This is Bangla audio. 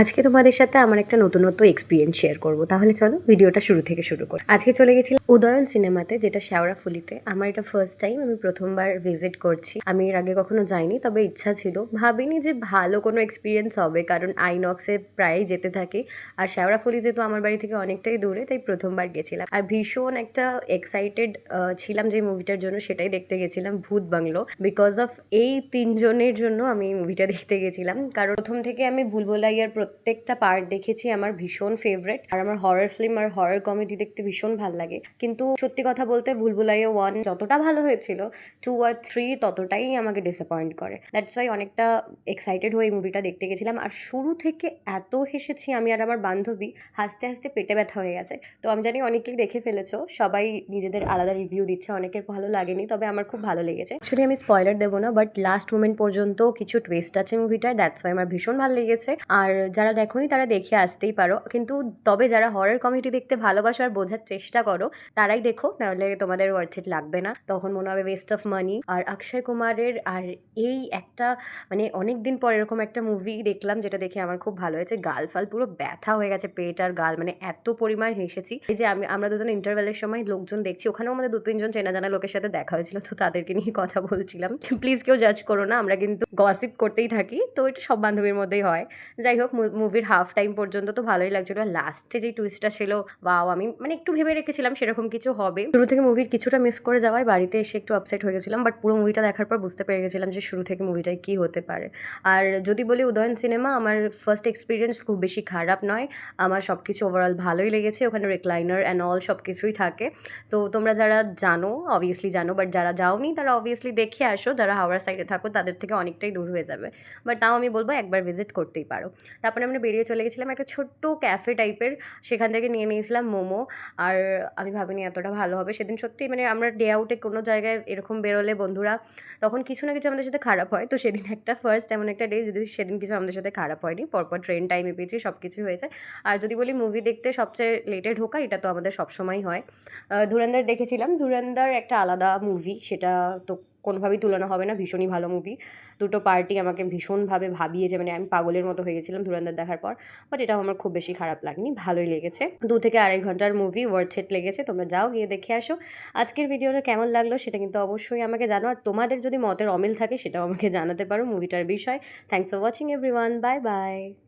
আজকে তোমাদের সাথে আমার একটা নতুনত্ব এক্সপিরিয়েন্স শেয়ার করব। তাহলে চলো ভিডিওটা শুরু থেকে শুরু করি। আজকে চলে গেছিলাম উদয়ন সিনেমাতে, যেটা শেওড়াফুলিতে। আমার এটা ফার্স্ট টাইম, আমি প্রথমবার ভিজিট করছি। আমি এর আগে কখনো যাইনি, তবে ইচ্ছা ছিল। ভাবিনি যে ভালো কোনো এক্সপিরিয়েন্স হবে, কারণ আইনক্সে প্রায়ই যেতে থাকি। আর শেওড়াফুলি যেহেতু আমার বাড়ি থেকে অনেকটাই দূরে, তাই প্রথমবার গেছিলাম। আর ভীষণ একটা এক্সাইটেড ছিলাম যে মুভিটার জন্য, সেটাই দেখতে গেছিলাম, ভূত বাংলো। বিকজ অফ এই তিনজনের জন্য আমি এই মুভিটা দেখতে গেছিলাম। কারণ প্রথম থেকে আমি ভুলভুলাইয়ার প্রত্যেকটা পার্ট দেখেছি, আমার ভীষণ ফেভারিট। আর আমার হরর ফিল্ম আর হরর কমেডি দেখতে ভীষণ ভালো লাগে। কিন্তু সত্যি কথা বলতে ভুলভুলাইয়া 1 যতটা ভালো হয়েছিল, 2 আর 3 ততটাই আমাকে ডিসঅ্যাপয়েন্ট করে। দ্যাটস ওয়াই অনেকটা এক্সাইটেড হয়ে মুভিটা দেখতে গেছিলাম। আর শুরু থেকে এত হেসেছি আমি আর আমার বান্ধবী, হাসতে হাসতে পেটে ব্যথা হয়ে গেছে। তো আমি জানি অনেকেই দেখে ফেলেছো, সবাই নিজেদের আলাদা রিভিউ দিচ্ছে, অনেকের ভালো লাগেনি, তবে আমার খুব ভালো লেগেছে। অ্যাকচুয়ালি আমি স্পয়লার দেবো না, বাট লাস্ট মোমেন্ট পর্যন্ত কিছু টুইস্ট আছে মুভিটার, দ্যাটস ওয়াই আমার ভীষণ ভালো লেগেছে। আর যারা দেখোনি তারা দেখে আসতেই পারো, কিন্তু তবে যারা হরর কমেডি দেখতে ভালোবাসো আর বোঝার চেষ্টা করো তারাই দেখো, নাহলে তোমাদের ওয়ার্থ ইট লাগবে না, তখন মনে হবে ওয়েস্ট অফ মানি। আর অক্ষয় কুমারের আর এই একটা মানে অনেক দিন পর এরকম একটা মুভি দেখলাম যেটা দেখে আমার খুব ভালো হয়েছে। গাল ফাল পুরো ব্যথা হয়ে গেছে, পেট আর গাল, মানে এত পরিমাণ হেসেছি। এই যে আমরা দুজন ইন্টারভেলের সময় লোকজন দেখছি, ওখানেও আমাদের 2-3 জন চেনা জানা লোকের সাথে দেখা হয়েছিল, তো তাদেরকে নিয়ে কথা বলছিলাম। প্লিজ কেউ জাজ করো না, আমরা কিন্তু গসিপ করতেই থাকি, তো এটা সব বান্ধবীর মধ্যেই হয়। যাই হোক, মুভির হাফ টাইম পর্যন্ত তো ভালোই লাগছিল। লাস্টে যে টুইস্টটা ছিল, ওয়াও, আমি মানে একটু ভেবে রেখেছিলাম সেরকম কিছু হবে। শুরু থেকে মুভির কিছুটা মিস করে যাওয়ায় বাড়িতে এসে একটু আপসেট হয়ে গেছিলাম, বাট পুরো মুভিটা দেখার পর বুঝতে পেরে গেছিলাম যে শুরু থেকে মুভিটায় কী হতে পারে। আর যদি বলি উদয়ন সিনেমা, আমার ফার্স্ট এক্সপিরিয়েন্স খুব বেশি খারাপ নয়, আমার সব কিছু ওভারঅল ভালোই লেগেছে। ওখানে রিক্লাইনার অ্যান্ড অল সব কিছুই থাকে। তো তোমরা যারা জানো অবভিয়াসলি জানো, বাট যারা যাওনি তারা অবভিয়াসলি দেখে আসো। যারা হাওড়া সাইডে থাকো তাদের থেকে অনেকটাই দূর হয়ে যাবে, বাট তাও আমি বলবো একবার ভিজিট করতেই পারো। তারপরে আমরা বেরিয়ে চলে গেছিলাম একটা ছোট্ট ক্যাফে টাইপের, সেখান থেকে নিয়ে নিয়েছিলাম মোমো। আর আমি ভাবিনি এতটা ভালো হবে সেদিন, সত্যি মানে আমরা ডে আউটে কোনো জায়গায় এরকম বেরোলে বন্ধুরা, তখন কিছু না কিছু আমাদের সাথে খারাপ হয়। তো সেদিন একটা ফার্স্ট এমন একটা ডে যদি সেদিন কিছু আমাদের সাথে খারাপ হয়নি, পরপর ট্রেন টাইমে পেয়েছি, সব কিছু হয়েছে। আর যদি বলি মুভি দেখতে সবচেয়ে লেটে ঢোকা, এটা তো আমাদের সবসময় হয়। ধুরন্ধর দেখেছিলাম। ধুরন্ধর একটা আলাদা মুভি, সেটা তো কোনোভাবেই তুলনা হবে না, ভীষণই ভালো মুভি। দুটো পার্টি আমাকে ভীষণভাবে ভাবিয়েছে, মানে আমি পাগলের মতো হয়ে গেছিলাম ধুরন্ধর দেখার পর। বাট এটাও আমার খুব বেশি খারাপ লাগেনি, ভালোই লেগেছে। 2 থেকে 2.5 ঘন্টার মুভি, ওয়ার্থ ইট লেগেছে। তোমরা যাও, গিয়ে দেখে আসো। আজকের ভিডিওটা কেমন লাগলো সেটা কিন্তু অবশ্যই আমাকে জানো, আর তোমাদের যদি মতের অমিল থাকে সেটাও আমাকে জানাতে পারো মুভিটার বিষয়। Thanks for watching everyone, bye bye.